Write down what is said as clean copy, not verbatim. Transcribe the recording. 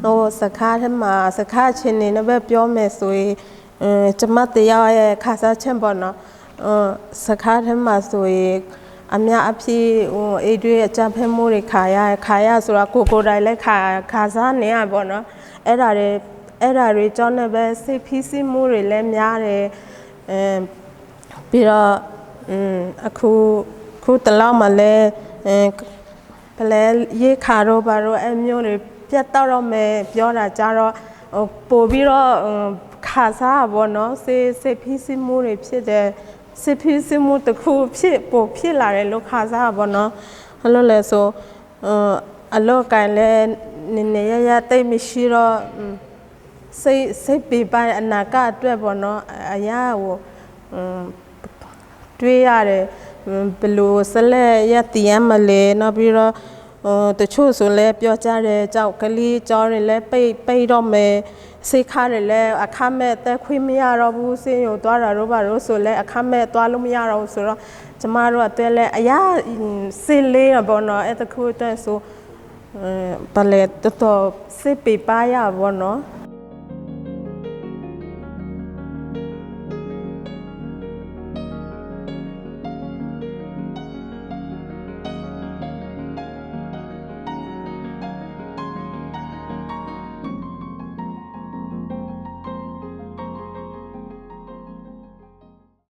ဟိုစကားထဲမှာစကားချင်းနေနဲ့ပဲပြောမယ်ဆိုရင်ကျမတရားရဲ့ခါစားချက်ပေါ့နော်စကားထဲမှာဆိုရင်အများအဖြစ်ဟိုအေးတွေအကြမ်းဖက်မှုတွေခါရဆိုတာကိုယ်တိုင်လည်းခါစားနေရပေါ့နော်အဲ့ဒါတွေကြောင့်လည်းပဲစိတ်ဖိစီးမှုတွေလည်းများတယ်ပြီးတော့အခုတလောက်မှလည်းဘလဲရေခါတော့ဘာတော့အမျိုးတွေပြတ်တော့မယ်ပြောတာကြတော့ပို့ပြီးတော့ခါစားပါတော့စိတ်ဖိစီးမှုတွေဖြစ်တယ်စိတ်ဖိစီးမှုတစ်ခုဖြစ်လာတယ်လို့ခါစားပါတော့ဟလို့လဲဆိုအလောကန်လဲနေရတိတ်မရှိတော့စိတ်ပေးပါအနာကအတွက်ပေါ့နော်အရာကိုတွေးရတယ်ဘလို့ဆလက်ရတည်ရမလဲနောက်ပြီးတော့တချို့ဆိုလဲပြောကြတယ်ကြောက်ကလေးကြောတွေလဲပိတ်တော့မယ်စိတ်ခါတွေလဲအခမဲ့တက်ခွေးမရတော့ဘူးစင်းရုံသွားတာတော့ဘာလို့ဆိုလဲအခမဲ့သွားလို့မရတော့ဘူးဆိုတော့ကျမတို့အတွက်လဲအရာစိတ်လေးပေါ့နော်အဲ့တခုအတွက်ဆိုဘလဲတော်စိတ်ပေးပါရပေါ့နော်